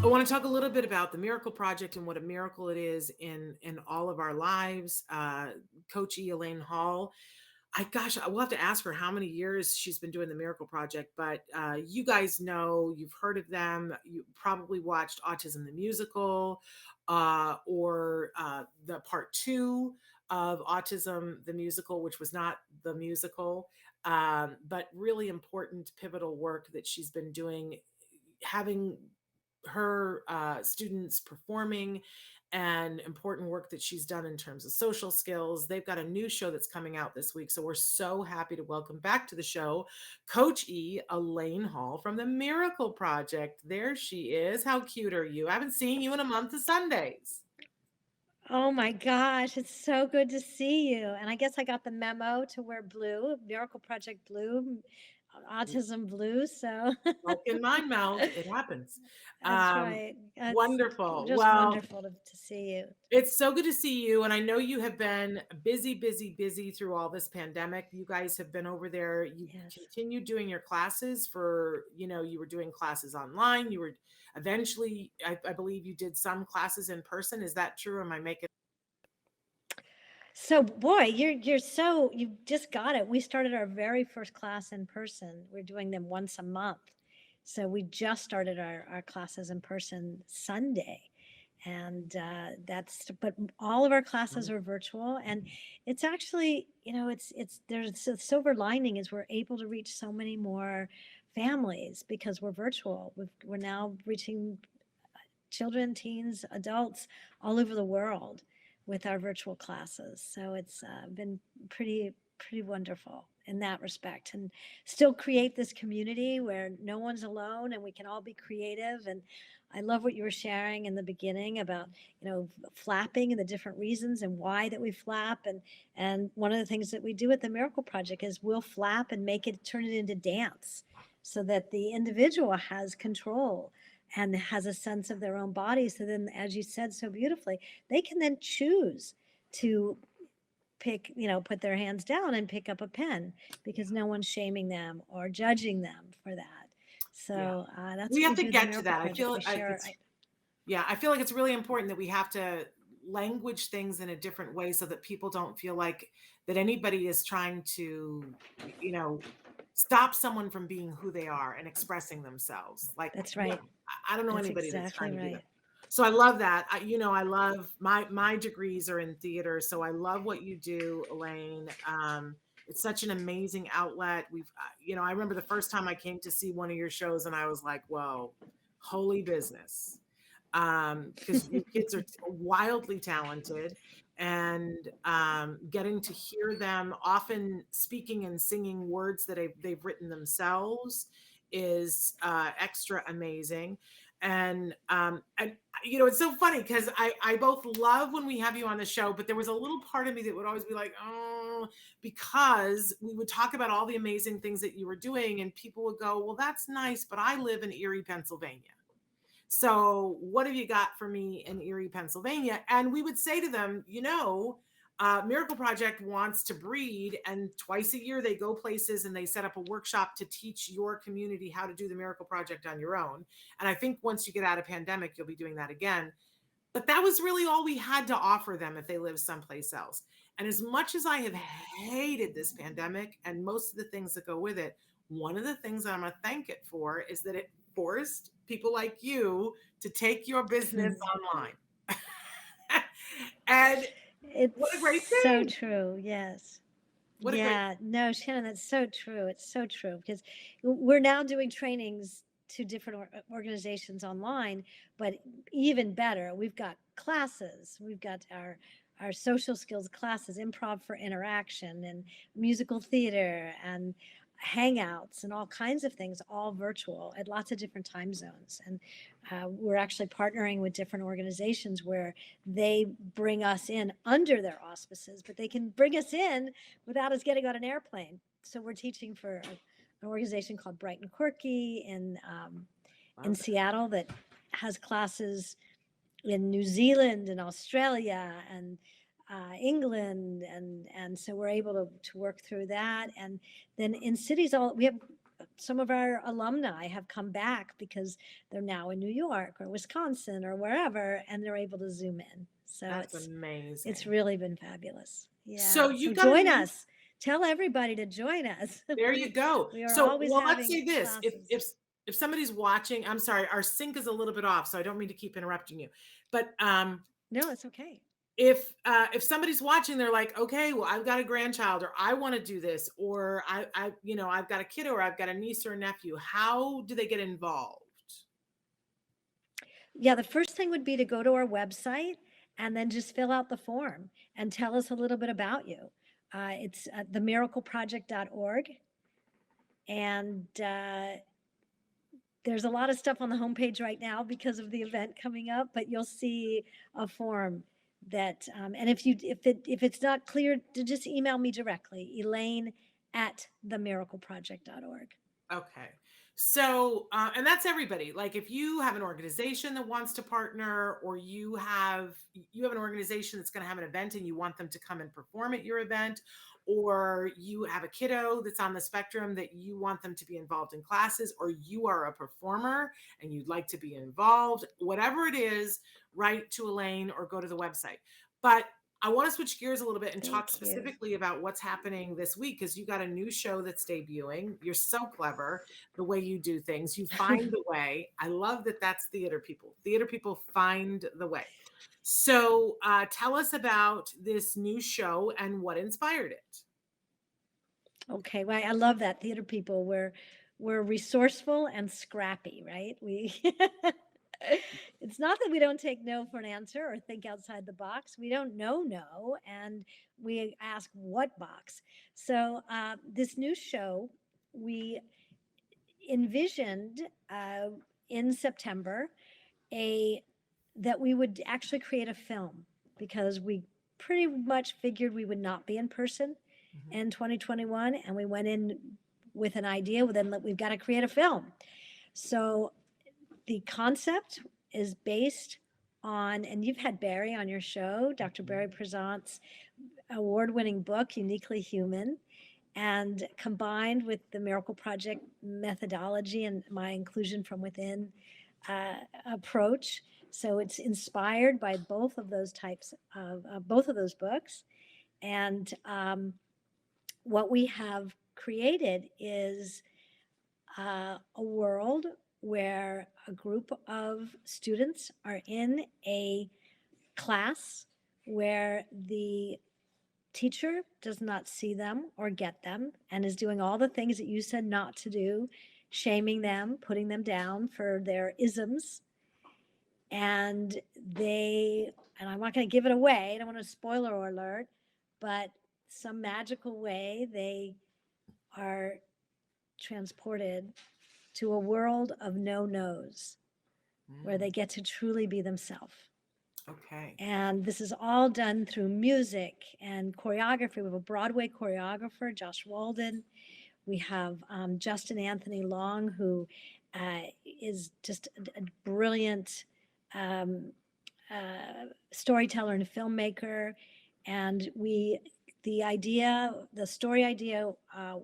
I want to talk a little bit about the Miracle Project and what a miracle it is in all of our lives. Coach Elaine Hall, I will have to ask her how many years she's been doing the Miracle Project, but you guys know, you've heard of them. You probably watched Autism the Musical, or the part two of Autism the Musical, which was not the musical, but really important, pivotal work that she's been doing, having her students performing, and important work that she's done in terms of social skills. They've got a new show that's coming out this week. So we're so happy to welcome back to the show Coach Elaine Hall from the Miracle Project. There she is. How cute are you? I haven't seen you in a month of Sundays. Oh my gosh, it's so good to see you. And I guess I got the memo to wear blue, Miracle Project blue, autism blue. So Like in my mouth, it happens. that's Um, right. That's Wonderful. just Well, wonderful to see you. it's so good to see you. And I know you have been busy, busy, busy through all this pandemic. You guys have been over there. You Yes. continue doing your classes for, you were doing classes online. You were eventually, I believe you did some classes in person. Is that true? Am I making? So boy, you just got it. We started our very first class in person. We're doing them once a month. So we just started our classes in person Sunday. And but all of our classes are virtual. And it's actually, there's a silver lining is we're able to reach so many more families because we're virtual. We're now reaching children, teens, adults all over the world with our virtual classes. So it's been pretty wonderful in that respect, and still create this community where no one's alone and we can all be creative. And I love what you were sharing in the beginning about flapping and the different reasons and why that we flap. And one of the things that we do at the Miracle Project is we'll flap and turn it into dance so that the individual has control and has a sense of their own body. So then, as you said so beautifully, they can then choose to put their hands down and pick up a pen because no one's shaming them or judging them for that. Yeah. So that's We what have we to do at the get to Miracle that. Project. We share. Yeah, I feel like it's really important that we have to language things in a different way so that people don't feel like that anybody is trying to, you know, stop someone from being who they are and expressing themselves. Like, That's yeah, right. I don't know That's anybody that's exactly trying to do that. right. So I love that. I love my degrees are in theater, so I love what you do, Elaine. It's such an amazing outlet. I remember the first time I came to see one of your shows, and I was like, "Whoa, holy business!" Because your kids are wildly talented, and getting to hear them often speaking and singing words that they've written themselves is extra amazing. And it's so funny because I both love when we have you on the show, but there was a little part of me that would always be like, oh, because we would talk about all the amazing things that you were doing, and people would go, well, that's nice, but I live in Erie, Pennsylvania. So what have you got for me in Erie, Pennsylvania? And we would say to them, Miracle Project wants to breed, and twice a year they go places and they set up a workshop to teach your community how to do the Miracle Project on your own. And I think once you get out of pandemic, you'll be doing that again. But that was really all we had to offer them if they live someplace else. And as much as I have hated this pandemic and most of the things that go with it, one of the things that I'm going to thank it for is that it forced people like you to take your business online. And It's what a great so thing. true. Yes. What a great Yeah, no, Shannon, that's so true. It's so true because we're now doing trainings to different organizations online, but even better, we've got classes. We've got our social skills classes, improv for interaction, and musical theater, and hangouts, and all kinds of things, all virtual at lots of different time zones. And we're actually partnering with different organizations where they bring us in under their auspices, but they can bring us in without us getting on an airplane. So we're teaching for an organization called Bright and Quirky in love that. Seattle that has classes in New Zealand and Australia and England, and so we're able to work through that. And then in cities, all we have some of our alumni have come back because they're now in New York or Wisconsin or wherever, and they're able to Zoom in. So That's it's amazing. really been fabulous. Yeah. So So you've got a join new us. Tell everybody to join us. There you go. We are So, always well, let's having say this, classes. if somebody's watching, I'm sorry, our sync is a little bit off, so I don't mean to keep interrupting you. But, No, it's okay. if somebody's watching, they're like, "Okay, well, I've got a grandchild, or I wanna do this, or I've got a kid, or I've got a niece or a nephew." How do they get involved? Yeah, the first thing would be to go to our website and then just fill out the form and tell us a little bit about you. It's themiracleproject.org. And there's a lot of stuff on the homepage right now because of the event coming up, but you'll see a form that, and if it's not clear, to just email me directly, Elaine at themiracleproject.org. Okay. So, and that's everybody. Like, if you have an organization that wants to partner, or you have an organization that's going to have an event and you want them to come and perform at your event, or you have a kiddo that's on the spectrum that you want them to be involved in classes, or you are a performer and you'd like to be involved, whatever it is, write to Elaine or go to the website. But I want to switch gears a little bit and talk Thank you. specifically about what's happening this week, because you got a new show that's debuting. You're so clever the way you do things. You find the way. I love that that's theater people. Theater people find the way. So tell us about this new show and what inspired it. Okay, well, I love that theater people. We're resourceful and scrappy, right? It's not that we don't take no for an answer or think outside the box. We don't know no, and we ask what box. So this new show we envisioned in September a that we would actually create a film because we pretty much figured we would not be in person Mhm. in 2021, and we went in with an idea. Well, then we've got to create a film. So the concept is based on, and you've had Barry on your show, Dr. Barry Prezant's award-winning book, Uniquely Human, and combined with the Miracle Project methodology and my inclusion from within approach. So it's inspired by both of those types of both of those books. And what we have created is a world where a group of students are in a class where the teacher does not see them or get them and is doing all the things that you said not to do, shaming them, putting them down for their isms. And I'm not going to give it away, I don't want to spoiler alert, but some magical way they are transported to a world of no nos where they get to truly be themselves. Okay. And this is all done through music and choreography. We have a Broadway choreographer, Josh Walden. We have Justin Anthony Long, who is just a brilliant storyteller and filmmaker. And the story idea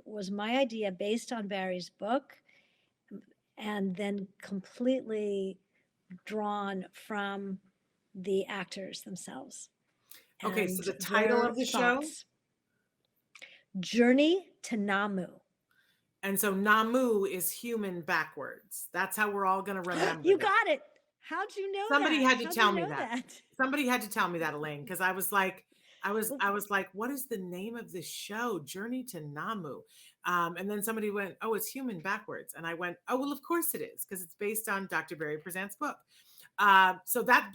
was my idea based on Barry's book, and then completely drawn from the actors themselves Okay. So and the title their of the show, thoughts. Journey to Namu. and so Namu is human backwards. That's how we're all going to remember You that. got it. How'd you know Somebody that? had to How'd tell you me know that. that? Somebody had to tell me that, Elaine, because I was like, what is the name of this show? Journey to Namu. And then somebody went, oh, it's human backwards. And I went, oh, well, of course it is, because it's based on Dr. Barry Prezant's book. But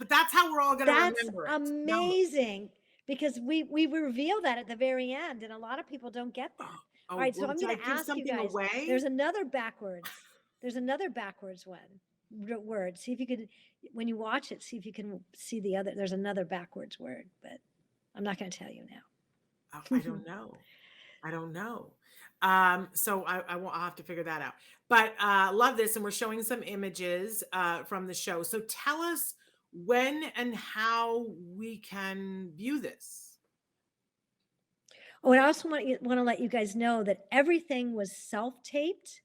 that's how we're all going to That's remember it. Namu. amazing because we reveal that at the very end, and a lot of people don't get that. All Oh, right, so well, I'm did going I to give ask you something guys. away? There's another backwards. There's another backwards word. See if you could, when you watch it, see if you can see the other. There's another backwards word, but I'm not going to tell you Oh, I now. don't know. I don't know. So I'll have to figure that out. But love this, and we're showing some images from the show. So tell us when and how we can view this. Oh, and I also want to let you guys know that everything was self-taped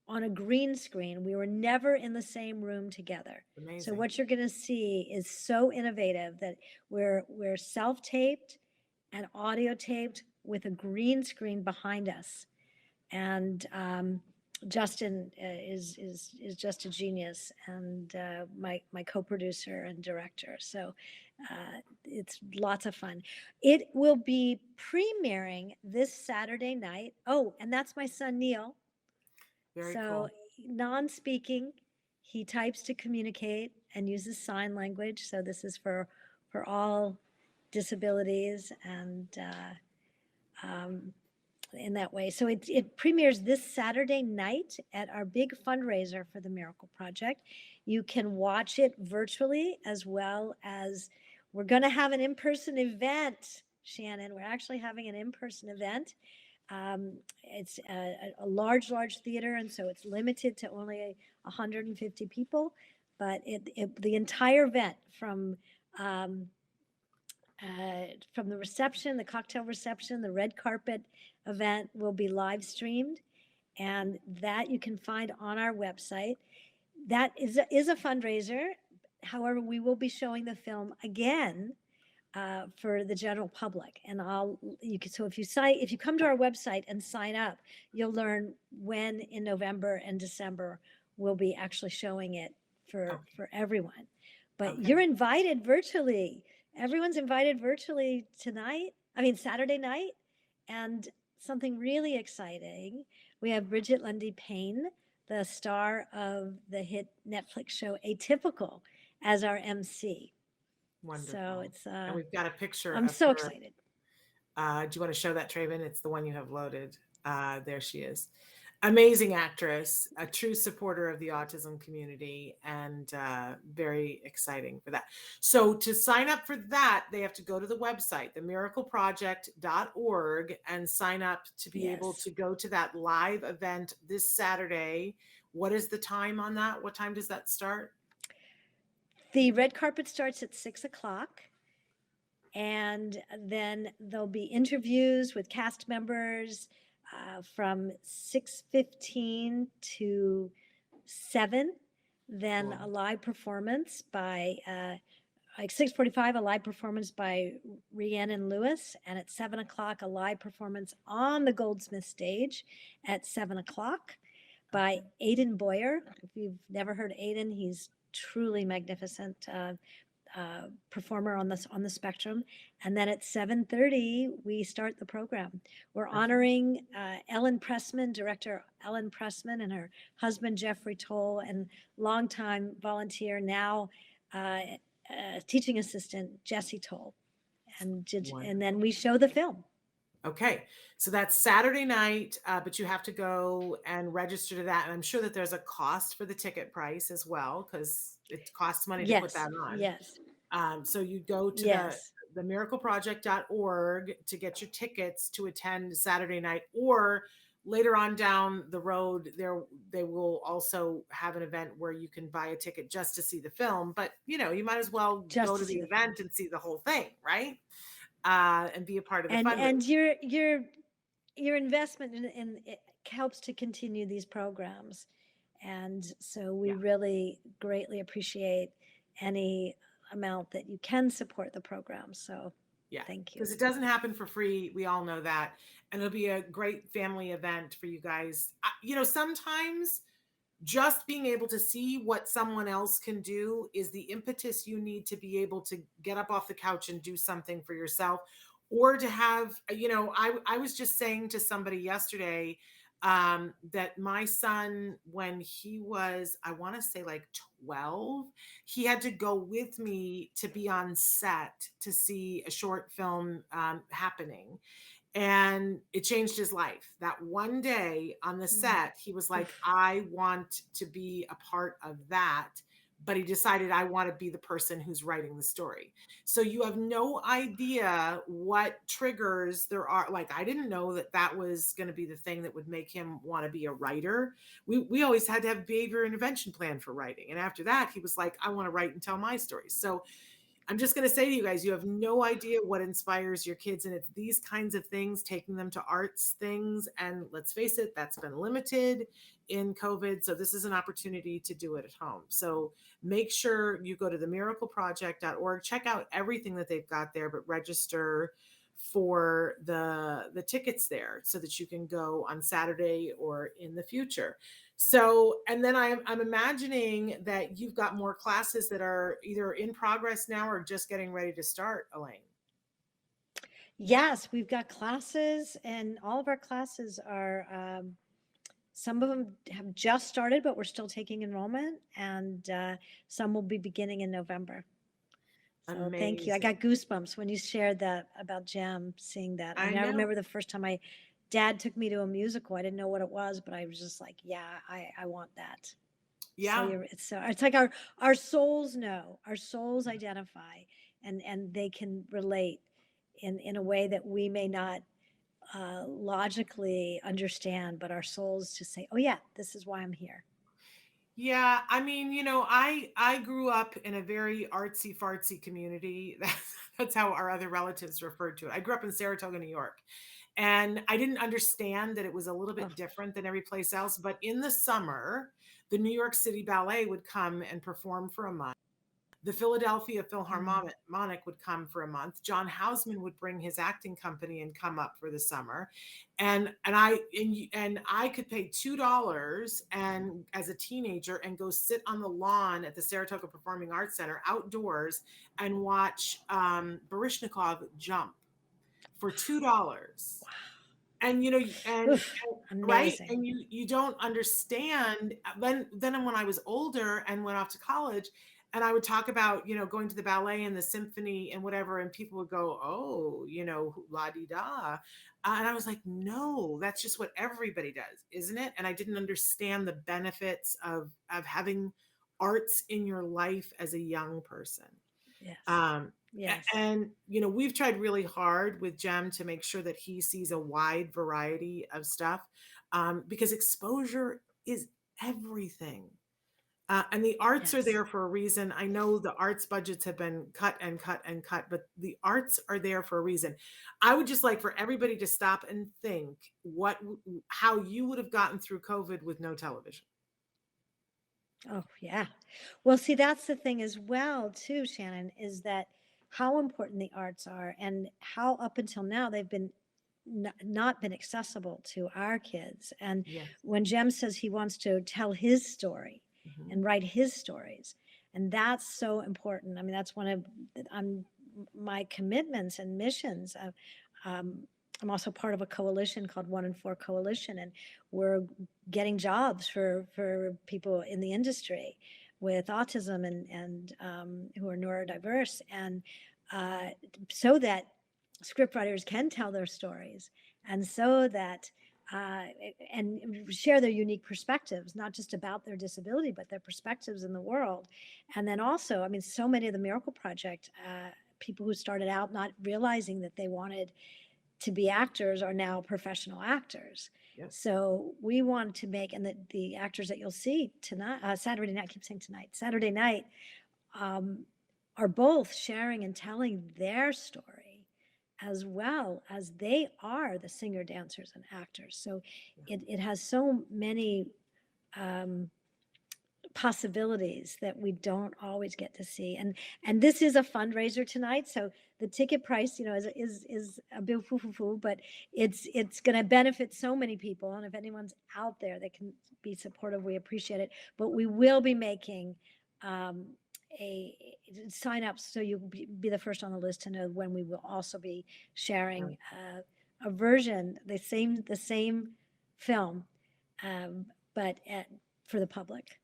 on a green screen. We were never in the same room together. So Amazing. what you're going to see is so innovative that we're self-taped and audio taped with a green screen behind us. And Justin is just a genius, and my co-producer and director. So it's lots of fun. It will be premiering this Saturday night. Oh, and that's my son Neil. Very So cool. non-speaking, he types to communicate and uses sign language. So this is for all disabilities and in that way. So it premieres this Saturday night at our big fundraiser for the Miracle Project. You can watch it virtually, as well as we're going to have an in-person event, Shannon. We're actually having an in-person event. It's a large theater, and so it's limited to only 150 people. But the entire event um, from the reception, the cocktail reception, the red carpet event will be live streamed, and that you can find on our website. That is a fundraiser. However, we will be showing the film again for the general public. And so if you come to our website and sign up, you'll learn when in November and December we'll be actually showing it Okay. for everyone. But Okay. you're invited virtually. Everyone's invited virtually tonight. I mean, Saturday night. And something really exciting, we have Bridget Lundy Payne, the star of the hit Netflix show Atypical, as our MC. So Wonderful. it's And we've got a picture I'm of so her. excited. Do you want to show that, Traven? It's the one you have loaded. There she is. Amazing actress, a true supporter of the autism community, and very exciting for that. So to sign up for that, they have to go to the website, themiracleproject.org, and sign up to be able Yes. to go to that live event this Saturday. What is the time on that? What time does that start? The red carpet starts at 6 o'clock, and then there'll be interviews with cast members from 6:15 to 7. Then Cool. a live performance by like 6:45, a live performance by Rhiannon Lewis, and at 7 o'clock, a live performance on the Goldsmith stage at 7 o'clock by Aidan Boyer. If you've never heard Aidan, he's truly magnificent performer on the spectrum. And then at 7:30, we start the program. We're Okay. honoring Ellen Pressman, director Ellen Pressman, and her husband Jeffrey Toll, and longtime volunteer, now teaching assistant Jesse Toll. And then Wonderful. we show the film. Okay, so that's Saturday night, but you have to go and register to that. And I'm sure that there's a cost for the ticket price as well, because it costs money to put Yes, that on. yes, So you go to yes. the miracleproject.org to get your tickets to attend Saturday night, or later on down the road, they will also have an event where you can buy a ticket just to see the film. But you might as well Just go to to the see the film. event and see the whole thing, right? And be a part of the And fundraiser. your investment in it helps to continue these programs, and so we Yeah. really greatly appreciate any amount that you can support the program. So Yeah, thank you. because it doesn't happen for free. We all know that. And it'll be a great family event for you guys. Sometimes just being able to see what someone else can do is the impetus you need to be able to get up off the couch and do something for yourself, or to have, I was just saying to somebody yesterday that my son, when he was, I want to say like 12, he had to go with me to be on set to see a short film happening, and it changed his life. That one day on the Mm. set, he was like, Oof. I want to be a part of that. But he decided, I want to be the person who's writing the story. So you have no idea what triggers there are. Like, I didn't know that that was going to be the thing that would make him want to be a writer. We always had to have a behavior intervention plan for writing. And after that, he was like, I want to write and tell my stories. So I'm just going to say to you guys, you have no idea what inspires your kids. And it's these kinds of things, taking them to arts things. And let's face it, that's been limited in COVID. So this is an opportunity to do it at home. So make sure you go to themiracleproject.org, check out everything that they've got there, but register for the tickets there so that you can go on Saturday or in the future. So, and then I'm imagining that you've got more classes that are either in progress now or just getting ready to start, Elaine. Yes, we've got classes, and all of our classes are, some of them have just started, but we're still taking enrollment, and some will be beginning in November. So thank you. I Amazing. got goosebumps when you shared that about Gem, seeing that. I I mean, I know. remember the first time my dad took me to a musical. I didn't know what it was, but I was just like, yeah, I want that. So Yeah. it's like our souls know, our souls identify, and they can relate in a way that we may not logically understand, but our souls just say, oh yeah, this is why I'm here. Yeah, I mean, I grew up in a very artsy fartsy community. That's how our other relatives referred to it. I grew up in Saratoga, New York, and I didn't understand that it was a little Oh, bit different than every place else. But in the summer, the New York City Ballet would come and perform for a month. The Philadelphia mm, Philharmonic would come for a month. John Houseman would bring his acting company and come up for the summer, and I could pay $2 and as a teenager and go sit on the lawn at the Saratoga Performing Arts Center outdoors and watch Barishnikov jump for $2. And oof, right, amazing. and you don't understand. Then when I was older and went off to college, and I would talk about going to the ballet and the symphony and whatever, and people would go, oh, la di da. And I was like, no, that's just what everybody does, isn't it? And I didn't understand the benefits of having arts in your life as a young person. Yes, um, yes, and we've tried really hard with Jem to make sure that he sees a wide variety of stuff, because exposure is everything. And the arts are yes. there for a reason. I know the arts budgets have been cut and cut and cut, but the arts are there for a reason. I would just like for everybody to stop and think how you would have gotten through COVID with no television. Oh, yeah. Well, see, that's the thing as well, too, Shannon, is that how important the arts are and how up until now they've been not been accessible to our kids. And Yes. when Jem says he wants to tell his story Mhm. and write his stories, and that's so important. I mean, that's one of my commitments and missions. Um, I'm also part of a coalition called One in Four Coalition, and we're getting jobs for people in the industry with autism and who are neurodiverse, and uh, so that scriptwriters can tell their stories, and so that uh, and share their unique perspectives, not just about their disability, but their perspectives in the world. And then also, I mean, so many of the Miracle Project people who started out not realizing that they wanted to be actors are now professional actors. Yep. So we want to make, and the actors that you'll see tonight, Saturday night, I keep saying tonight, Saturday night, um, are both sharing and telling their story as well as they are the singer, dancers, and actors. So it has so many um, possibilities that we don't always get to see. And this is a fundraiser tonight, so the ticket price, is a bit foo, but it's going to benefit so many people. And if anyone's out there that can be supportive, we appreciate it. But we will be making um, a sign up so you'll be the first on the list to know when we will also be sharing a version, the same film, um, but for the public.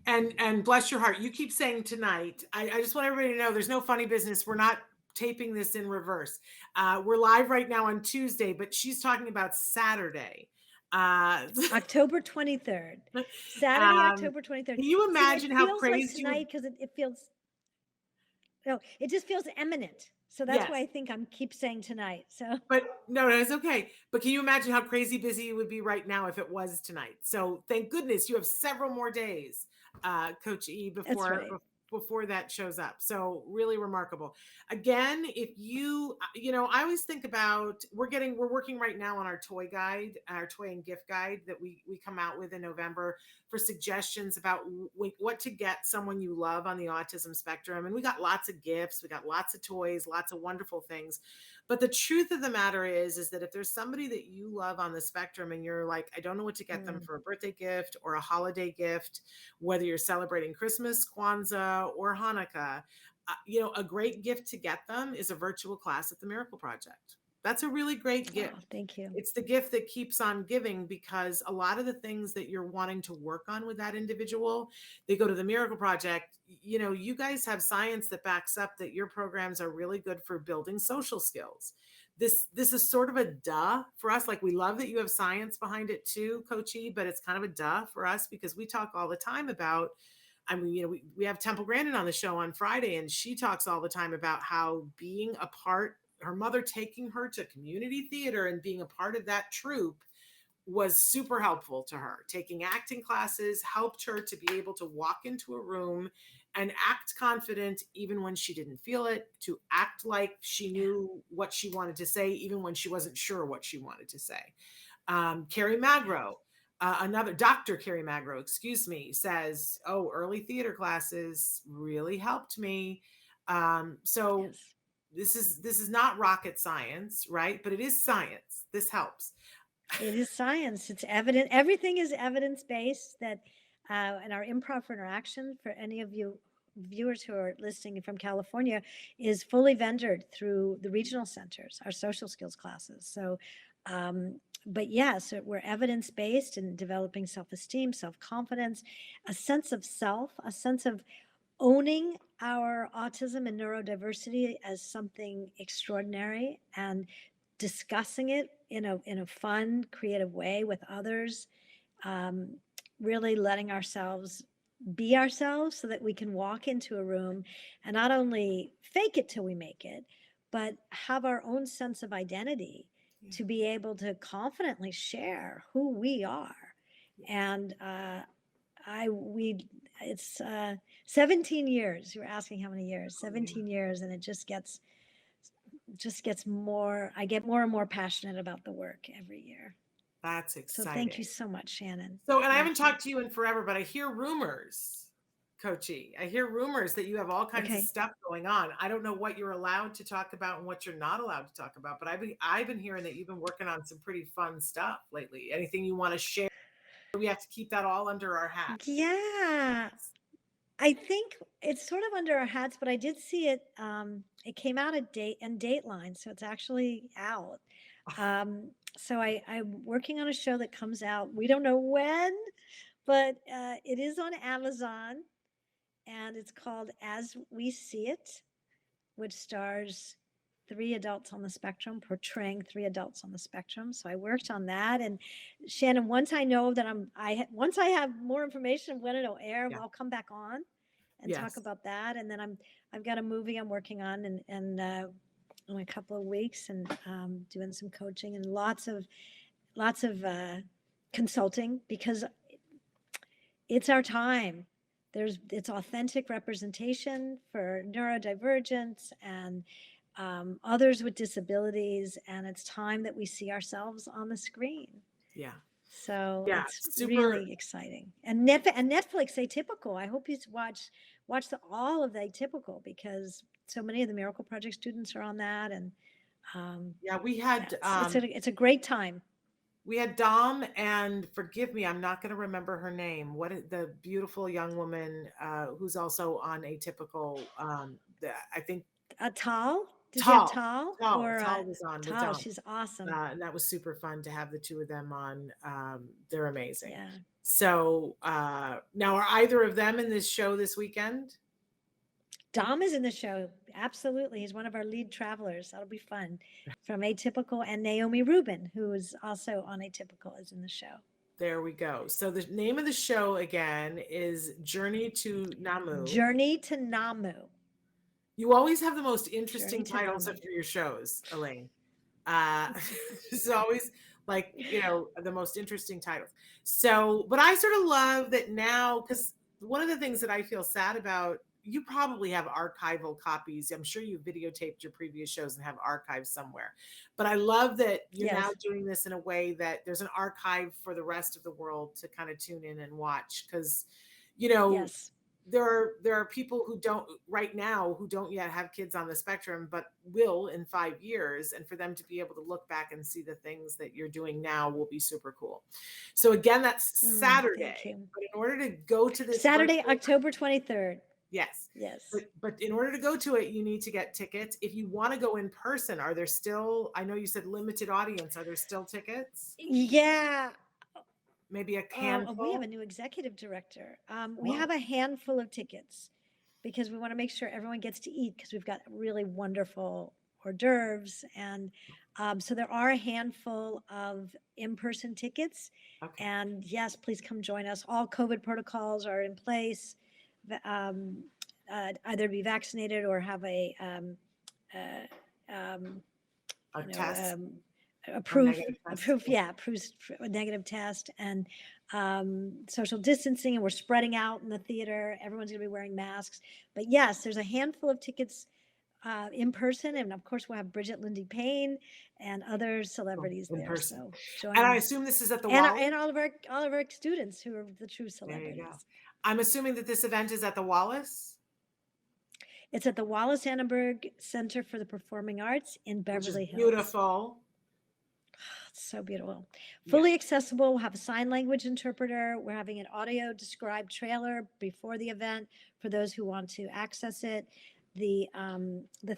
And bless your heart, you keep saying tonight. I just want everybody to know there's no funny business. We're not taping this in reverse. We're live right now on Tuesday, but she's talking about Saturday. Uh, October 23rd, Saturday, um, October 23rd. can you See, it imagine how feels like crazy would? tonight because it feels, no, it just feels imminent. So that's why Yes, I think I'm keep saying tonight. So but no, no, it's okay. But can you imagine how crazy busy it would be right now if it was tonight? So thank goodness you have several more days, Coach E, that's before right. before that shows up. So really remarkable. Again, if you, I always think about, we're working right now on our toy guide, our toy and gift guide that we come out with in November for suggestions about what to get someone you love on the autism spectrum. And we got lots of gifts, we got lots of toys, lots of wonderful things. But the truth of the matter is that if there's somebody that you love on the spectrum and you're like, I don't know what to get them Mm, for a birthday gift or a holiday gift, whether you're celebrating Christmas, Kwanzaa, or Hanukkah, a great gift to get them is a virtual class at the Miracle Project. That's a really great oh, gift. thank you. It's the gift that keeps on giving, because a lot of the things that you're wanting to work on with that individual, they go to the Miracle Project. You guys have science that backs up that your programs are really good for building social skills. This is sort of a duh for us. Like, we love that you have science behind it too, Coachy, but it's kind of a duh for us because we talk all the time about, I mean, we have Temple Grandin on the show on Friday, and she talks all the time about how being a part, her mother taking her to community theater and being a part of that troupe was super helpful to her. Taking acting classes helped her to be able to walk into a room and act confident even when she didn't feel it, to act like she knew what she wanted to say, even when she wasn't sure what she wanted to say. Carrie Yeah. Magro, another Dr. Carrie Magro, excuse me, says, "Oh, early theater classes really helped me." So Yes. this is not rocket science, right? But it is science. This helps. It is science. It's evident. Everything is evidence based. That and our improv for interaction, for any of you viewers who are listening from California, is fully vendored through the regional centers, our social skills classes. So, but yes, we're evidence based in developing self esteem, self confidence, a sense of self, a sense of owning our autism and neurodiversity as something extraordinary, and discussing it in a fun, creative way with others. Um, Really letting ourselves be ourselves so that we can walk into a room and not only fake it till we make it, but have our own sense of identity Yeah. to be able to confidently share who we are. Yes. And I we it's 17 years. You were asking how many years? Oh, yeah. 17 years, and it just gets more. I get more and more passionate about the work every year. That's So thank you exciting. so much, Shannon. So, and I haven't Thank you. talked to you in forever, but I hear rumors, Coachy. I hear rumors that you have all kinds of Okay. stuff going on. I don't know what you're allowed to talk about and what you're not allowed to talk about, but I've been hearing that you've been working on some pretty fun stuff lately. Anything you want to share? We have to keep that all under our hat. Yeah. I think it's sort of under our hats, but I did see it. It came out at Dateline, so it's actually out. So I'm working on a show that comes out. We don't know when, but it is on Amazon, and it's called As We See It, which stars three adults on the spectrum, portraying three adults on the spectrum. So I worked on that. And Shannon, once I know that once I have more information when it'll air, Yeah. I'll come back on and talk Yes. about that. And then I've got a movie I'm working on, and in a couple of weeks, and doing some coaching and lots of consulting, because it's our time. It's authentic representation for neurodivergence and others with disabilities, and it's time that we see ourselves on the screen. Yeah. So Yeah. it's Super. really exciting. And Netflix Atypical. I hope you watch all of the Atypical, because so many of the Miracle Project students are on that, and Yeah. yeah, it's a great time. We had Dom, and forgive me, I'm not going to remember her name. What is the beautiful young woman who's also on Atypical? I think Tal? Did you have Tall, Tal Tall, or Tall was on with Tal? Dom, She's awesome. and that was super fun to have the two of them on. They're amazing. Yeah. So now, are either of them in this show this weekend? Dom is in the show. Absolutely. He's one of our lead travelers. That'll be fun. From Atypical, and Naomi Rubin, who is also on Atypical, is in the show. There we go. So the name of the show again is Journey to Namu. Journey to Namu. You always have the most Journey interesting to titles Namu. of your shows, Elaine. It's always like, the most interesting titles. So, but I sort of love that now, because one of the things that I feel sad about you probably have archival copies. I'm sure you videotaped your previous shows and have archives somewhere. But I love that you're now Yes. doing this in a way that there's an archive for the rest of the world to kind of tune in and watch. Because, you know, Yes. there are people who don't right now who don't yet have kids on the spectrum, but will in 5 years. And for them to be able to look back and see the things that you're doing now will be super cool. So again, that's Thank Saturday. you. But in order to go to this Saturday, virtual, October 23rd. yes. Yes. But in order to go to it, you need to get tickets. If you want to go in person, are there still, I know you said limited audience, are there still tickets? Yeah. Maybe a We have a handful? new executive director. We have Whoa. a handful of tickets because we want to make sure everyone gets to eat because we've got really wonderful hors d'oeuvres. And so there are a handful of in-person tickets. Okay. And yes, please come join us. All COVID protocols are in place. Either be vaccinated or have a um, A you know, test a or proof, negative a test? proof, yeah, proofs, a negative test, and social distancing, and we're spreading out in the theater. Everyone's going to be wearing masks. But yes, there's a handful of tickets in person, and of course, we'll have Bridget Lindy Payne and other celebrities In there. person. So And I join, assume this is at the and Wallace? and all of our students who are the true There you go. celebrities. I'm assuming that this event is at the Wallace, It's at the Wallace Annenberg Center for the Performing Arts in which is Beverly Hills. beautiful. It's so beautiful. Yeah. Fully accessible. We'll have a sign language interpreter. We're having an audio described trailer before the event for those who want to access it. The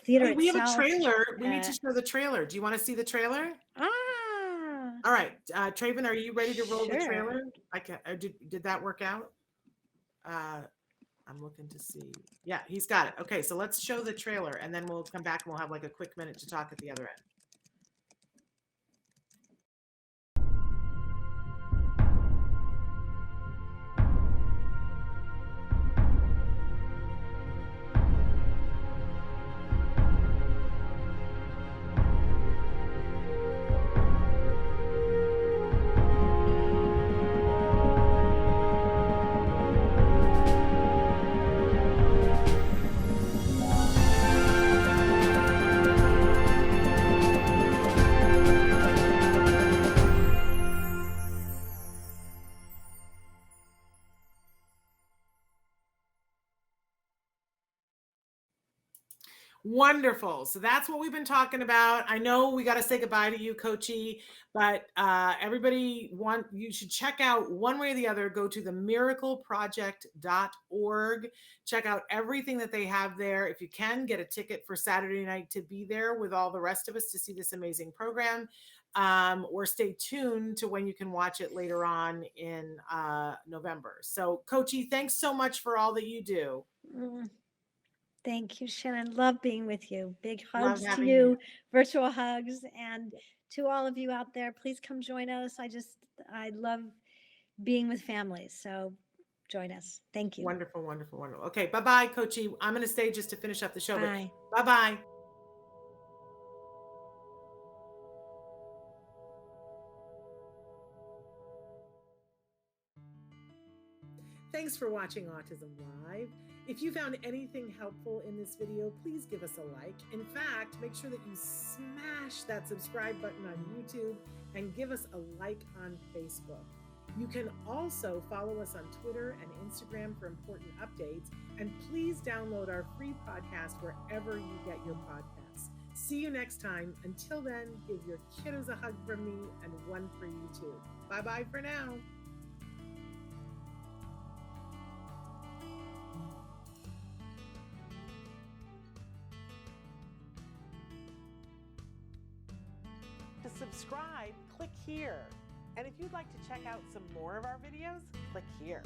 theater Hey, we have a itself. trailer. We need to show the trailer. Do you want to see the trailer? Ah, All right. Traven, are you ready to roll the sure. trailer? I can, did that work out? I'm looking to see. Yeah, he's got it. Okay, so let's show the trailer and then we'll come back and we'll have like a quick minute to talk at the other end. Wonderful. So that's what we've been talking about. I know we got to say goodbye to you, Coachy, but everybody you should check out one way or the other. Go to themiracleproject.org. Check out everything that they have there. If you can, get a ticket for Saturday night to be there with all the rest of us to see this amazing program. Or stay tuned to when you can watch it later on in November. So, Coachy, thanks so much for all that you do. Thank you, Shannon. Love being with you. Big Love hugs to having you, virtual hugs, and to all of you out there. Please come join us. I love being with families. So join us. Thank you. Wonderful, wonderful, wonderful. Okay, bye-bye, Coachy. I'm going to stay just to finish up the show, Bye. but bye-bye. Thanks for watching Autism Live. If you found anything helpful in this video, please give us a like. In fact, make sure that you smash that subscribe button on YouTube and give us a like on Facebook. You can also follow us on Twitter and Instagram for important updates. And please download our free podcast wherever you get your podcasts. See you next time. Until then, give your kiddos a hug from me and one for you too. Bye-bye for now. To subscribe, click here. And if you'd like to check out some more of our videos, click here.